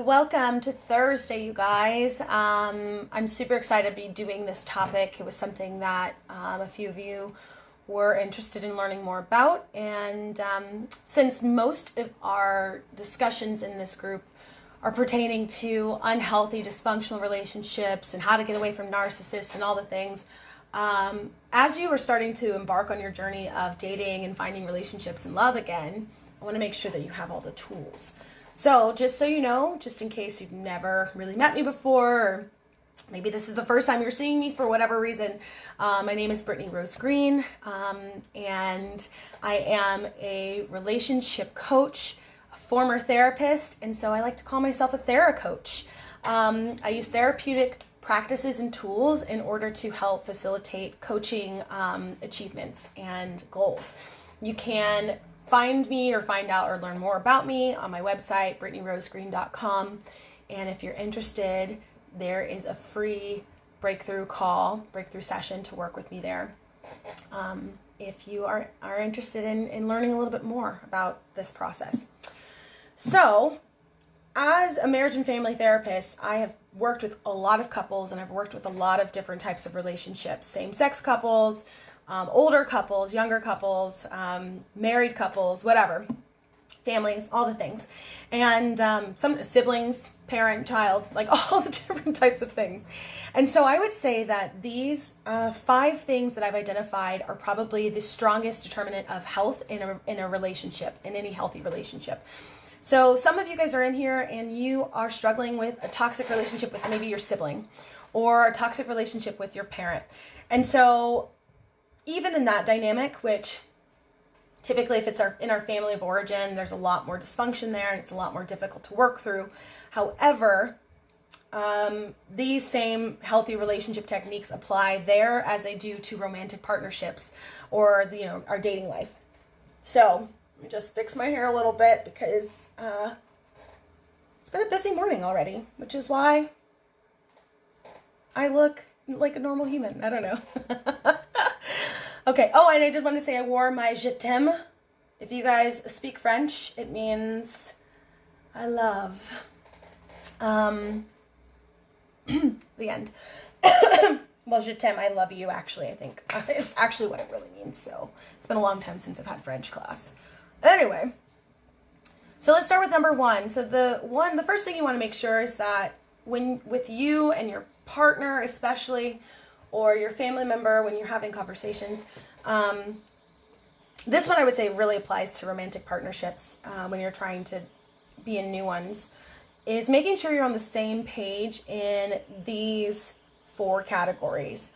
Welcome to Thursday, you guys. I'm super excited to be doing this topic. It was something that a few of you were interested in learning more about. And since most of our discussions in this group are pertaining to unhealthy, dysfunctional relationships and how to get away from narcissists and all the things, as you are starting to embark on your journey of dating and finding relationships and love again, I want to make sure that you have all the tools. So just so you know, just in case you've never really met me before, or maybe this is the first time you're seeing me for whatever reason, my name is Brittany Rose Green, and I am a relationship coach, a former therapist, and so I like to call myself a theracoach. I use therapeutic practices and tools in order to help facilitate coaching achievements and goals. You can find me or find out or learn more about me on my website, brittanyrosegreen.com. And if you're interested, there is a free breakthrough session to work with me there. If you are interested in learning a little bit more about this process. So, as a marriage and family therapist, I have worked with a lot of couples, and I've worked with a lot of different types of relationships, same-sex couples, older couples, younger couples, married couples, whatever, families, all the things. And some siblings, parent, child, like all the different types of things. And so I would say that these 5 things that I've identified are probably the strongest determinant of health in a relationship, in any healthy relationship. So some of you guys are in here and you are struggling with a toxic relationship with maybe your sibling or a toxic relationship with your parent. And so even in that dynamic, which typically if it's in our family of origin, there's a lot more dysfunction there and it's a lot more difficult to work through. However, these same healthy relationship techniques apply there as they do to romantic partnerships or our dating life. So let me just fix my hair a little bit because it's been a busy morning already, which is why I look like a normal human. I don't know. Okay. Oh, and I did want to say I wore my je t'aime. If you guys speak French, it means I love. The end. Well, je t'aime, I love you, actually, I think. It's actually what it really means, so it's been a long time since I've had French class. Anyway, so let's start with number 1. So the first thing you want to make sure is that with you and your partner especially, or your family member, when you're having conversations, this one I would say really applies to romantic partnerships when you're trying to be in new ones, is making sure you're on the same page in these 4 categories.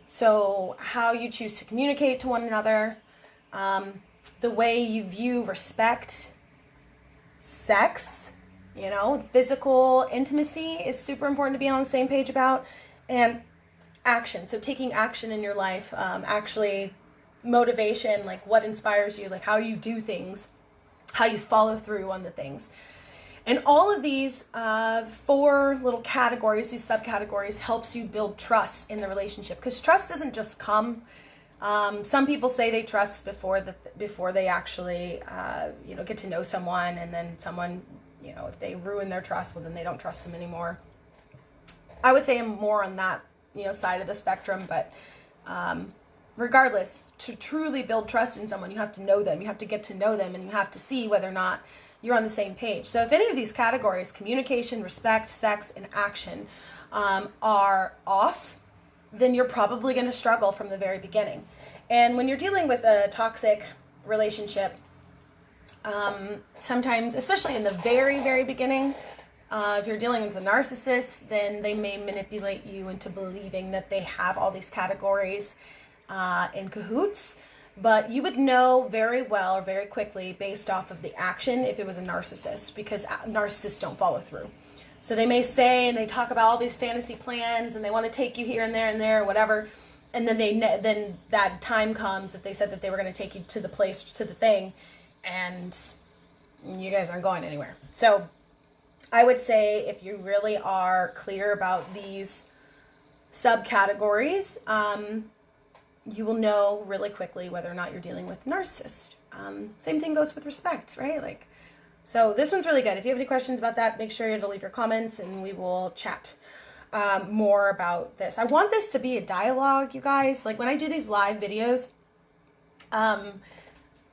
So how you choose to communicate to one another, the way you view respect, sex, physical intimacy is super important to be on the same page about, and action. So taking action in your life, actually motivation, like what inspires you, like how you do things, how you follow through on the things. And all of these 4 little categories, these subcategories, helps you build trust in the relationship, because trust doesn't just come. Some people say they trust before they actually get to know someone, and then someone, if they ruin their trust, well, then they don't trust them anymore. I would say I'm more on that side of the spectrum, but regardless, to truly build trust in someone, you have to know them, you have to get to know them, and you have to see whether or not you're on the same page. So if any of these categories, communication, respect, sex, and action, are off, then you're probably going to struggle from the very beginning. And when you're dealing with a toxic relationship, sometimes, especially in the very, very beginning, if you're dealing with a narcissist, then they may manipulate you into believing that they have all these categories in cahoots. But you would know very well or very quickly based off of the action if it was a narcissist, because narcissists don't follow through. So they may say, and they talk about all these fantasy plans, and they want to take you here and there, whatever. And then then that time comes that they said that they were going to take you to the place, to the thing, and you guys aren't going anywhere. So I would say if you really are clear about these subcategories, you will know really quickly whether or not you're dealing with a narcissist. Same thing goes with respect, right? Like, So this one's really good. If you have any questions about that, make sure to leave your comments and we will chat more about this. I want this to be a dialogue, you guys. Like when I do these live videos,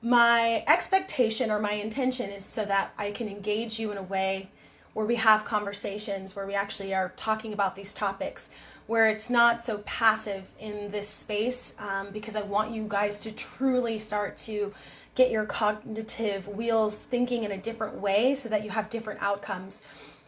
my expectation or my intention is so that I can engage you in a way where we have conversations, where we actually are talking about these topics, where it's not so passive in this space, because I want you guys to truly start to get your cognitive wheels thinking in a different way so that you have different outcomes.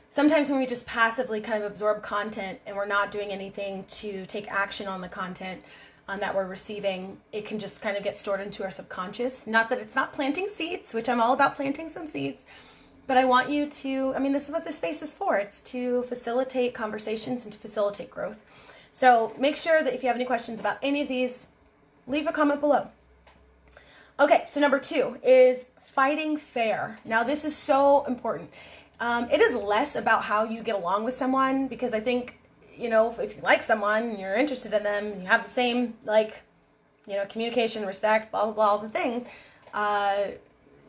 Sometimes when we just passively kind of absorb content and we're not doing anything to take action on the content that we're receiving, it can just kind of get stored into our subconscious. Not that it's not planting seeds, which I'm all about planting some seeds, but I want you to, I mean, this is what this space is for. It's to facilitate conversations and to facilitate growth. So make sure that if you have any questions about any of these, leave a comment below. Okay, so number 2 is fighting fair. Now this is so important. It is less about how you get along with someone, because I think, you know, if you like someone and you're interested in them, and you have the same, like, you know, communication, respect, blah, blah, blah, all the things,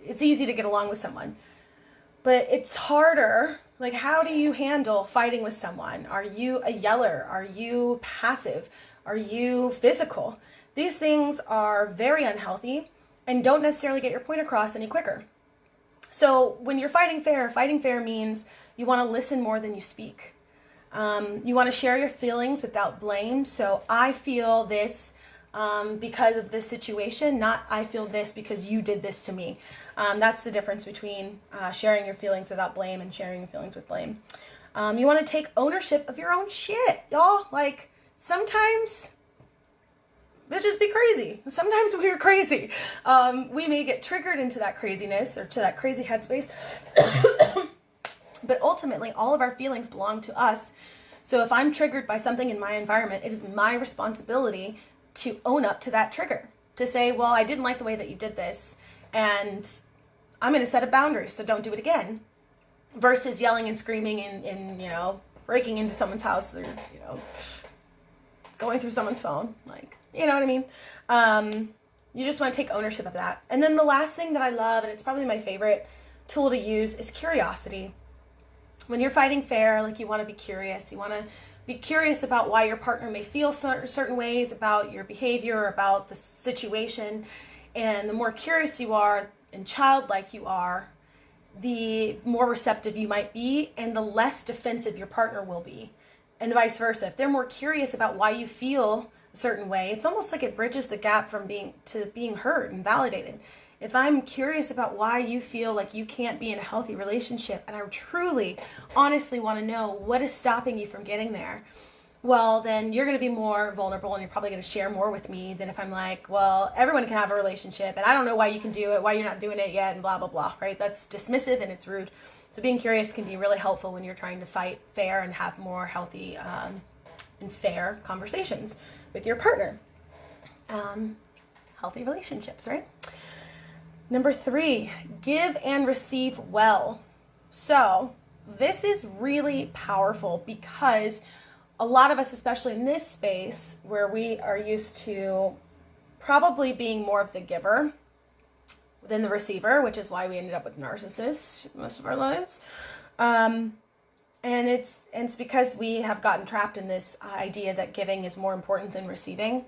it's easy to get along with someone. But it's harder. Like, how do you handle fighting with someone? Are you a yeller? Are you passive? Are you physical? These things are very unhealthy and don't necessarily get your point across any quicker. So when you're fighting fair means you want to listen more than you speak. You want to share your feelings without blame. So I feel this because of this situation, not I feel this because you did this to me. That's the difference between sharing your feelings without blame and sharing your feelings with blame. You want to take ownership of your own shit, y'all. Like, sometimes bitches be crazy. Sometimes we're crazy. We may get triggered into that craziness or to that crazy headspace. But ultimately, all of our feelings belong to us. So if I'm triggered by something in my environment, it is my responsibility to own up to that trigger. To say, well, I didn't like the way that you did this, and I'm going to set a boundary, so don't do it again. Versus yelling and screaming and you know, breaking into someone's house or, you know, going through someone's phone. Like, you know what I mean? You just want to take ownership of that. And then the last thing that I love, and it's probably my favorite tool to use, is curiosity. When you're fighting fair, like, you want to be curious. You want to be curious about why your partner may feel certain ways about your behavior, about the situation. And the more curious you are and childlike you are, the more receptive you might be and the less defensive your partner will be. And vice versa. If they're more curious about why you feel a certain way, it's almost like it bridges the gap from being heard and validated. If I'm curious about why you feel like you can't be in a healthy relationship, and I truly, honestly want to know what is stopping you from getting there, well, then you're going to be more vulnerable and you're probably going to share more with me than if I'm like, well, everyone can have a relationship and I don't know why you can do it, why you're not doing it yet, and blah, blah, blah, right? That's dismissive and it's rude. So being curious can be really helpful when you're trying to fight fair and have more healthy and fair conversations with your partner. Healthy relationships, right? Number 3, give and receive well. So this is really powerful because a lot of us, especially in this space where we are used to probably being more of the giver than the receiver, which is why we ended up with narcissists most of our lives. And it's because we have gotten trapped in this idea that giving is more important than receiving.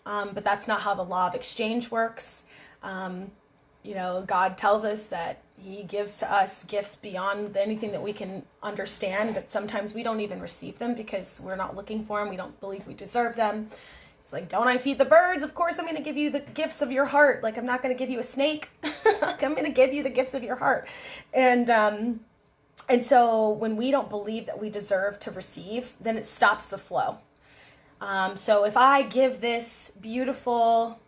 But that's not how the law of exchange works. You know, God tells us that he gives to us gifts beyond anything that we can understand, but sometimes we don't even receive them because we're not looking for them. We don't believe we deserve them. It's like, don't I feed the birds? Of course I'm going to give you the gifts of your heart. Like, I'm not going to give you a snake. Like, I'm going to give you the gifts of your heart. And so when we don't believe that we deserve to receive, then it stops the flow. So if I give this beautiful...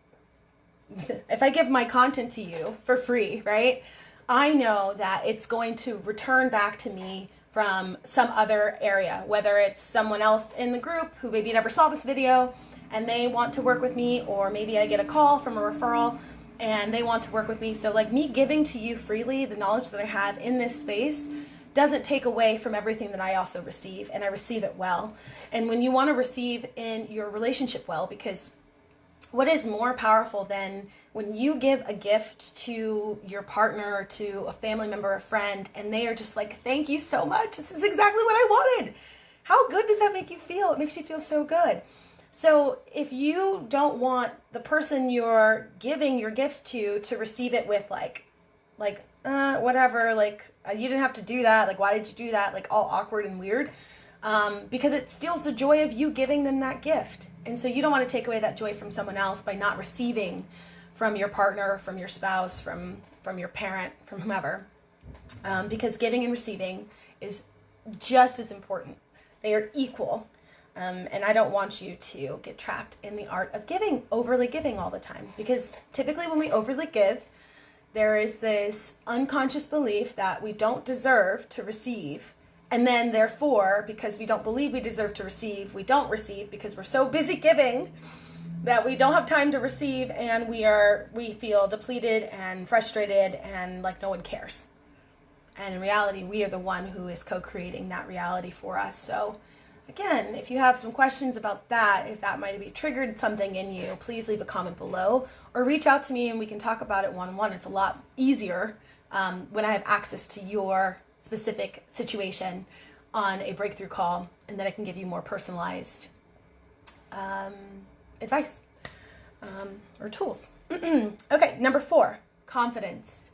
if I give my content to you for free, right, I know that it's going to return back to me from some other area, whether it's someone else in the group who maybe never saw this video and they want to work with me, or maybe I get a call from a referral and they want to work with me. So like, me giving to you freely the knowledge that I have in this space doesn't take away from everything that I also receive, and I receive it well. And when you want to receive in your relationship well, because what is more powerful than when you give a gift to your partner or to a family member or friend and they are just like, thank you so much. This is exactly what I wanted. How good does that make you feel? It makes you feel so good. So if you don't want the person you're giving your gifts to receive it with whatever, you didn't have to do that. Like, why did you do that? Like, all awkward and weird. Because it steals the joy of you giving them that gift. And so you don't want to take away that joy from someone else by not receiving from your partner, from your spouse, from your parent, from whomever. Because giving and receiving is just as important. They are equal. And I don't want you to get trapped in the art of giving, overly giving all the time. Because typically when we overly give, there is this unconscious belief that we don't deserve to receive. And then therefore, because we don't believe we deserve to receive, we don't receive because we're so busy giving that we don't have time to receive, and we feel depleted and frustrated and like no one cares. And in reality, we are the one who is co-creating that reality for us. So again, if you have some questions about that, if that might have triggered something in you, please leave a comment below or reach out to me and we can talk about it one-on-one. It's a lot easier when I have access to your specific situation on a breakthrough call, and then I can give you more personalized advice or tools. Okay, number 4, confidence.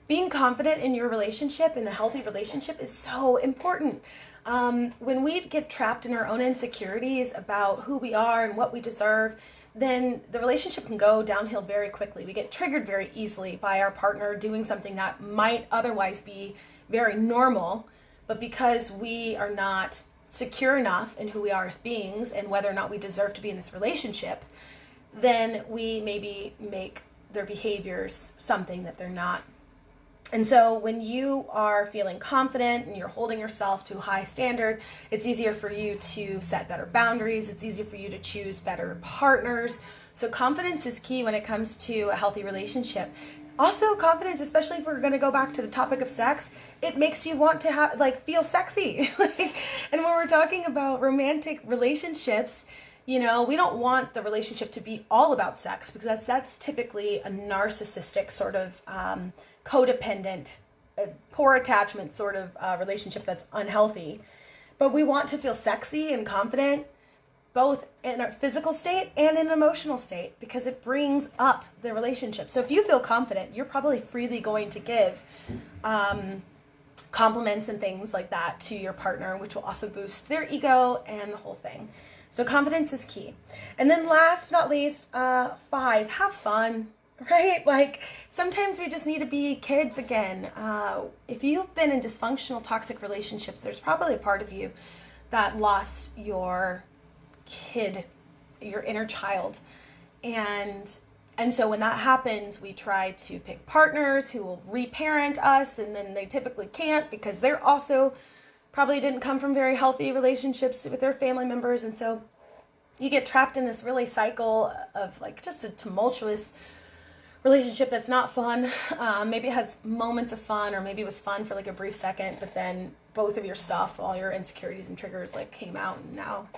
Being confident in your relationship, in a healthy relationship, is so important. When we get trapped in our own insecurities about who we are and what we deserve, then the relationship can go downhill very quickly. We get triggered very easily by our partner doing something that might otherwise be very normal, but because we are not secure enough in who we are as beings and whether or not we deserve to be in this relationship, then we maybe make their behaviors something that they're not. And so when you are feeling confident and you're holding yourself to a high standard, it's easier for you to set better boundaries. It's easier for you to choose better partners. So confidence is key when it comes to a healthy relationship. Also, confidence, especially if we're going to go back to the topic of sex, it makes you want to feel sexy. And when we're talking about romantic relationships, we don't want the relationship to be all about sex, because that's typically a narcissistic sort of codependent, poor attachment sort of relationship that's unhealthy. But we want to feel sexy and confident, both in a physical state and in an emotional state, because it brings up the relationship. So if you feel confident, you're probably freely going to give compliments and things like that to your partner, which will also boost their ego and the whole thing. So confidence is key. And then last but not least, 5, have fun. Right? Sometimes we just need to be kids again. If you've been in dysfunctional, toxic relationships, there's probably a part of you that lost your kid, your inner child. And so when that happens, we try to pick partners who will reparent us, and then they typically can't because they're also probably didn't come from very healthy relationships with their family members. And so you get trapped in this really cycle of just a tumultuous relationship that's not fun. Maybe it has moments of fun, or maybe it was fun for a brief second, but then both of your stuff, all your insecurities and triggers came out, and now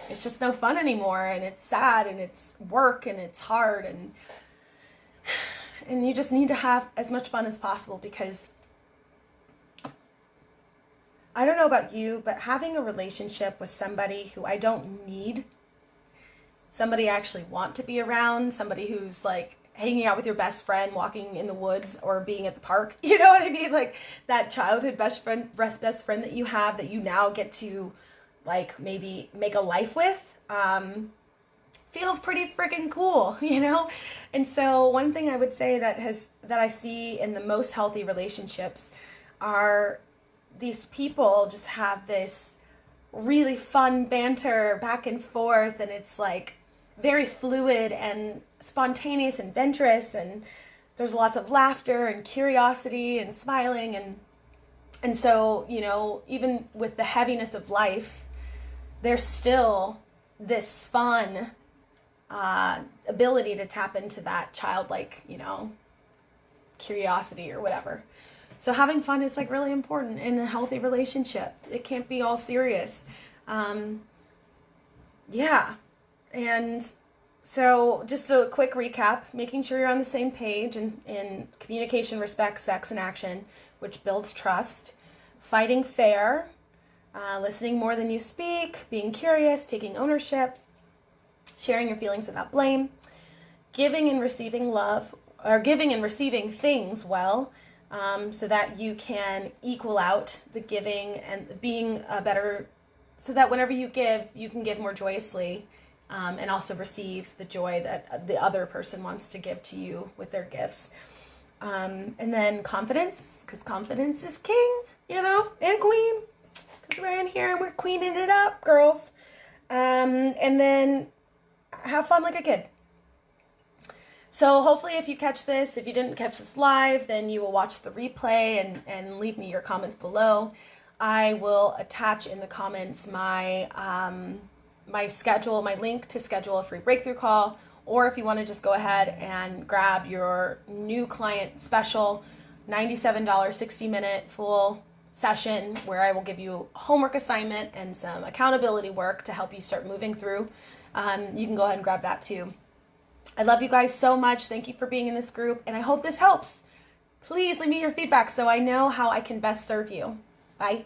it's just no fun anymore, and it's sad, and it's work, and it's hard, and you just need to have as much fun as possible, because I don't know about you, but having a relationship with somebody who I don't need, somebody I actually want to be around, somebody who's hanging out with your best friend, walking in the woods, or being at the park, you know what I mean? That childhood best friend that you have, that you now get to maybe make a life with, feels pretty freaking cool, And so one thing I would say that I see in the most healthy relationships are these people just have this really fun banter back and forth, and it's very fluid and spontaneous and adventurous, and there's lots of laughter and curiosity and smiling, and so even with the heaviness of life, there's still this fun ability to tap into that childlike curiosity or whatever. So having fun is really important in a healthy relationship. It can't be all serious. And So just a quick recap, making sure you're on the same page in communication, respect, sex, and action, which builds trust. Fighting fair, listening more than you speak, being curious, taking ownership, sharing your feelings without blame, giving and receiving love, or giving and receiving things well, so that you can equal out the giving and being a better, so that whenever you can give more joyously, and also receive the joy that the other person wants to give to you with their gifts. And then confidence, because confidence is king, and queen, because we're in here and we're queening it up, girls. And then have fun like a kid. So hopefully if you catch this, if you didn't catch this live, then you will watch the replay and leave me your comments below. I will attach in the comments my schedule, my link to schedule a free breakthrough call, or if you want to just go ahead and grab your new client special $97 60-minute full session where I will give you a homework assignment and some accountability work to help you start moving through. You can go ahead and grab that too. I love you guys so much. Thank you for being in this group, and I hope this helps. Please leave me your feedback so I know how I can best serve you. Bye.